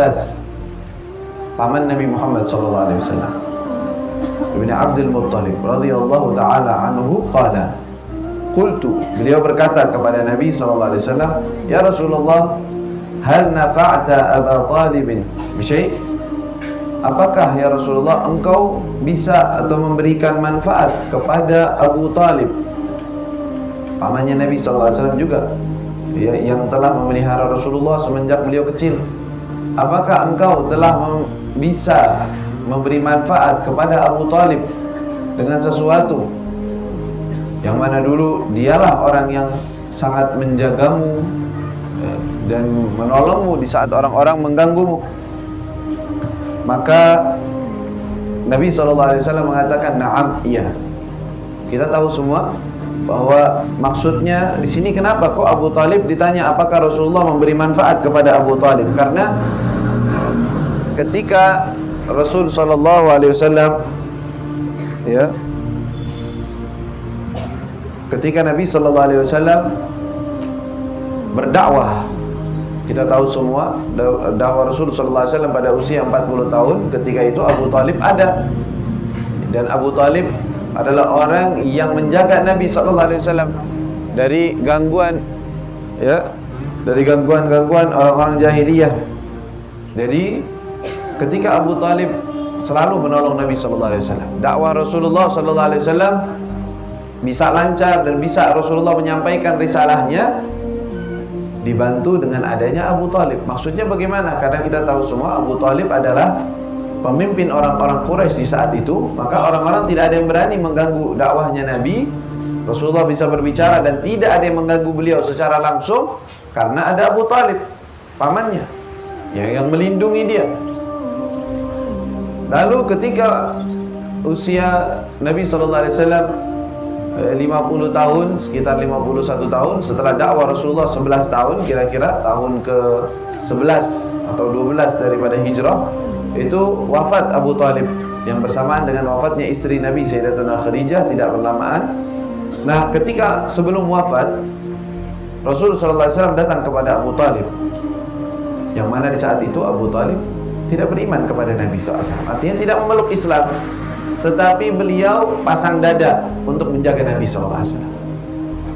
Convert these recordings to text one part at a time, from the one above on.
Abbas, paman Nabi Muhammad sallallahu alaihi wasallam, Ibn Abdul Muttalib radhiyallahu taala anhu, qala qultu, beliau berkata kepada Nabi sallallahu alaihi wasallam, ya Rasulullah, hal nafa'ta Aba Talib bisyai'? Apakah ya Rasulullah engkau bisa atau memberikan manfaat kepada Abu Talib, pamannya Nabi sallallahu alaihi wasallam juga, ya, yang telah memelihara Rasulullah semenjak beliau kecil? Apakah engkau telah bisa memberi manfaat kepada Abu Talib dengan sesuatu yang mana dulu dialah orang yang sangat menjagamu dan menolongmu di saat orang-orang mengganggumu? Maka Nabi SAW mengatakan, na'am, iya. Kita tahu semua bahwa maksudnya di sini kenapa kok Abu Talib ditanya apakah Rasulullah memberi manfaat kepada Abu Talib? Karena ketika Rasul sallallahu alaihi wasallam, ya, ketika Nabi sallallahu alaihi wasallam berdakwah, kita tahu semua dakwah Rasul sallallahu alaihi wasallam pada usia 40 tahun. Ketika itu Abu Talib ada, dan Abu Talib adalah orang yang menjaga Nabi sallallahu alaihi wasallam dari gangguan, ya, dari gangguan orang-orang jahiliyah. Jadi ketika Abu Talib selalu menolong Nabi sallallahu alaihi wasallam, dakwah Rasulullah sallallahu alaihi wasallam bisa lancar dan bisa Rasulullah menyampaikan risalahnya dibantu dengan adanya Abu Talib. Maksudnya bagaimana? Karena kita tahu semua Abu Talib adalah pemimpin orang-orang Quraisy di saat itu, maka orang-orang tidak ada yang berani mengganggu dakwahnya Nabi. Rasulullah bisa berbicara dan tidak ada yang mengganggu beliau secara langsung karena ada Abu Talib, pamannya, yang melindungi dia. Lalu ketika usia Nabi sallallahu alaihi wasallam 50 tahun, sekitar 51 tahun setelah dakwah Rasulullah 11 tahun, kira-kira tahun ke-11 atau 12 daripada hijrah, itu wafat Abu Talib yang bersamaan dengan wafatnya istri Nabi Sayyidatuna Khadijah, tidak berlamaan. Nah, ketika sebelum wafat, Rasulullah sallallahu alaihi wasallam datang kepada Abu Talib, yang mana di saat itu Abu Talib tidak beriman kepada Nabi SAW, artinya tidak memeluk Islam, tetapi beliau pasang dada untuk menjaga Nabi SAW.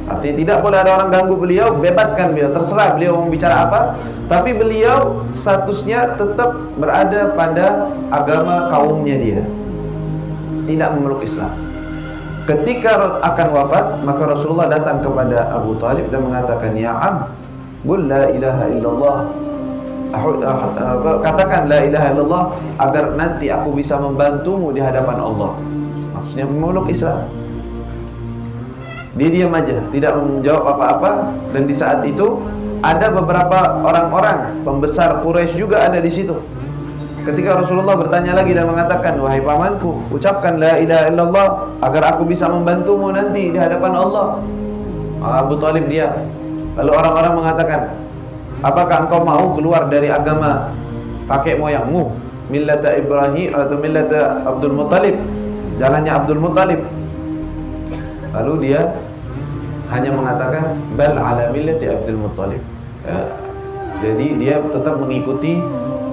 Artinya tidak boleh ada orang ganggu beliau, bebaskan beliau, terserah beliau mau bicara apa, tapi beliau statusnya tetap berada pada agama kaumnya dia, tidak memeluk Islam. Ketika akan wafat, maka Rasulullah datang kepada Abu Talib dan mengatakan, ya Am, qul la ilaha illallah, katakan la ilaha illallah agar nanti aku bisa membantumu di hadapan Allah. Maksudnya memeluk Islam. Dia diam aja, tidak menjawab apa-apa. Dan di saat itu ada beberapa orang-orang pembesar Quraisy juga ada di situ. Ketika Rasulullah bertanya lagi dan mengatakan, wahai pamanku, ucapkan la ilaha illallah agar aku bisa membantumu nanti di hadapan Allah. Abu Talib diam. Lalu orang-orang mengatakan, apakah engkau mau keluar dari agama kakek moyangmu, millata Ibrahim atau millata Abdul Muttalib, jalannya Abdul Muttalib? Lalu dia hanya mengatakan bal ala millati Abdul Muttalib, ya. Jadi dia tetap mengikuti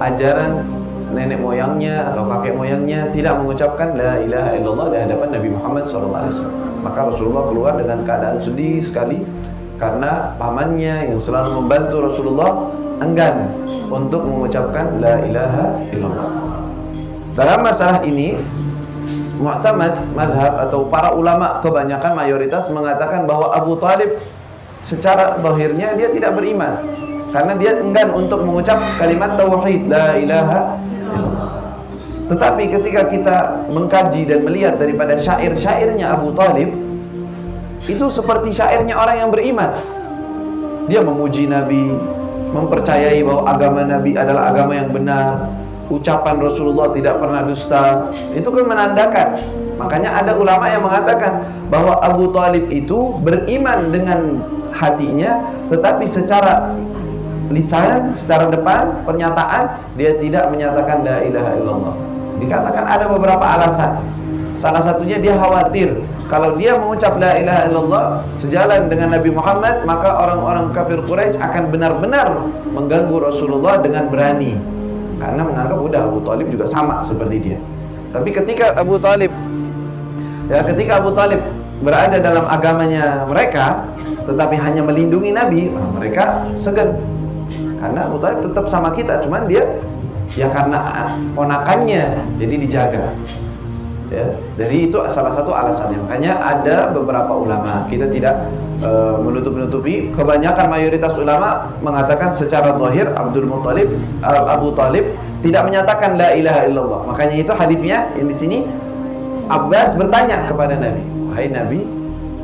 ajaran nenek moyangnya atau kakek moyangnya, tidak mengucapkan la ilaha illallah di hadapan Nabi Muhammad SAW. Maka Rasulullah keluar dengan keadaan sedih sekali, karena pamannya yang selalu membantu Rasulullah enggan untuk mengucapkan la ilaha illallah. Dalam masalah ini, mu'tamad madhab atau para ulama kebanyakan mayoritas mengatakan bahwa Abu Talib secara zahirnya dia tidak beriman, karena dia enggan untuk mengucap kalimat tauhid la ilaha illallah. Tetapi ketika kita mengkaji dan melihat daripada syair-syairnya Abu Talib, itu seperti syairnya orang yang beriman. Dia memuji Nabi, mempercayai bahwa agama Nabi adalah agama yang benar, ucapan Rasulullah tidak pernah dusta. Itu kan menandakan. Makanya ada ulama yang mengatakan bahwa Abu Talib itu beriman dengan hatinya, tetapi secara lisan, secara depan, pernyataan, dia tidak menyatakan la ilaha illallah. Dikatakan ada beberapa alasan. Salah satunya dia khawatir kalau dia mengucap la ilaha illallah sejalan dengan Nabi Muhammad, maka orang-orang kafir Quraisy akan benar-benar mengganggu Rasulullah dengan berani. karena menganggap udah Abu Talib juga sama seperti dia. Tapi ketika Abu Talib berada dalam agamanya mereka, tetapi hanya melindungi Nabi, mereka segan. Karena Abu Talib tetap sama kita, cuman dia ya karena ponakannya, jadi dijaga. Ya, dari itu salah satu alasannya. Makanya ada beberapa ulama, kita tidak menutup-nutupi, kebanyakan mayoritas ulama mengatakan secara zahir Abu Talib tidak menyatakan la ilaha illallah. Makanya itu hadisnya yang di sini Abbas bertanya kepada Nabi, "Wahai Nabi,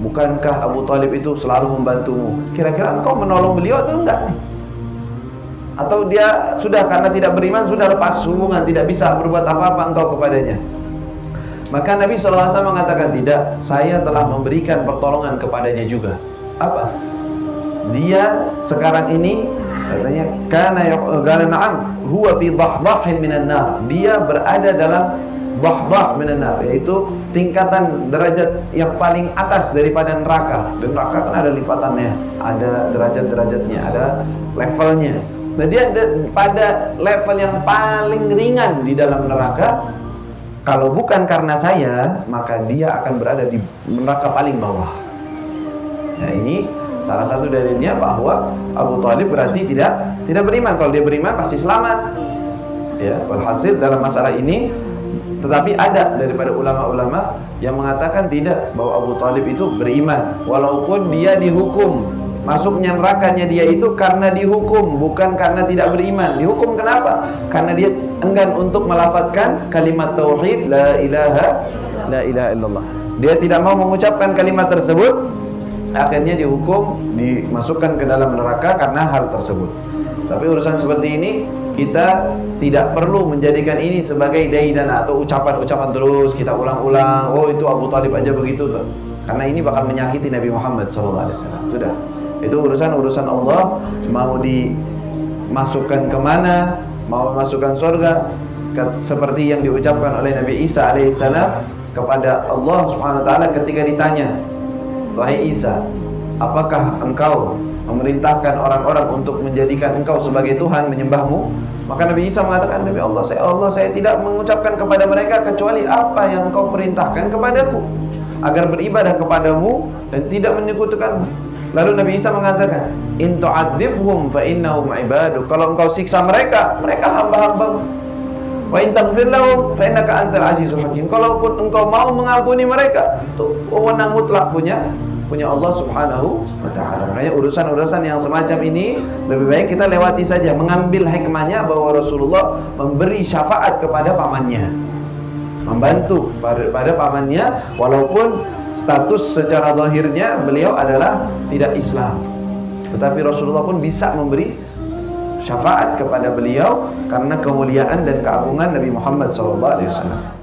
bukankah Abu Talib itu selalu membantumu? Kira-kira engkau menolong beliau atau enggak nih? Atau dia sudah karena tidak beriman sudah lepas hubungan, tidak bisa berbuat apa-apa engkau kepadanya?" Maka Nabi SAW mengatakan, tidak, saya telah memberikan pertolongan kepadanya juga. Apa? Dia sekarang ini katanya kana na'am huwa fi dhahdahin minan nar. Dia berada dalam dhahdah minan nar, yaitu tingkatan derajat yang paling atas daripada neraka. Dan neraka kan ada lipatannya, ada derajat-derajatnya, ada levelnya. Nah, dia pada level yang paling ringan di dalam neraka. Kalau bukan karena saya, maka dia akan berada di neraka paling bawah. Nah, ini salah satu dalilnya bahwa Abu Talib berarti tidak beriman. Kalau dia beriman pasti selamat. Ya, walhasil dalam masalah ini, tetapi ada daripada ulama-ulama yang mengatakan tidak, bahwa Abu Talib itu beriman walaupun dia dihukum. Masuknya nerakanya dia itu karena dihukum, bukan karena tidak beriman. Dihukum kenapa? Karena dia enggan untuk melafadzkan kalimat tauhid la ilaha illallah. Dia tidak mau mengucapkan kalimat tersebut, akhirnya dihukum, dimasukkan ke dalam neraka karena hal tersebut. Tapi urusan seperti ini kita tidak perlu menjadikan ini sebagai daidana atau ucapan-ucapan terus kita ulang-ulang. Oh, itu Abu Talib aja begitu tuh. Karena ini bakal menyakiti Nabi Muhammad SAW. Sudah. Itu urusan Allah, mau dimasukkan kemana, mau masukkan surga, seperti yang diucapkan oleh Nabi Isa alaihissalam kepada Allah Subhanahu wa taala ketika ditanya, "Wahai Isa, apakah engkau memerintahkan orang-orang untuk menjadikan engkau sebagai Tuhan, menyembahmu?" Maka Nabi Isa mengatakan, "Demi Allah, saya tidak mengucapkan kepada mereka kecuali apa yang engkau perintahkan kepadaku, agar beribadah kepadamu dan tidak menyekutukanmu." Lalu Nabi Isa mengatakan, "In tu'adzibhum fa innahum ibaduk." Kalau engkau siksa mereka, mereka hamba-hambamu. Wa in taghfir lahum fa innaka antal azizul hakim. Kalaupun engkau mau mengampuni mereka, itu wewenang mutlak punya Allah Subhanahu wa taala. Makanya urusan-urusan yang semacam ini lebih baik kita lewati saja, mengambil hikmahnya bahwa Rasulullah memberi syafaat kepada pamannya, membantu pada pamannya, walaupun status secara zahirnya beliau adalah tidak Islam, tetapi Rasulullah pun bisa memberi syafaat kepada beliau karena kemuliaan dan keagungan Nabi Muhammad SAW.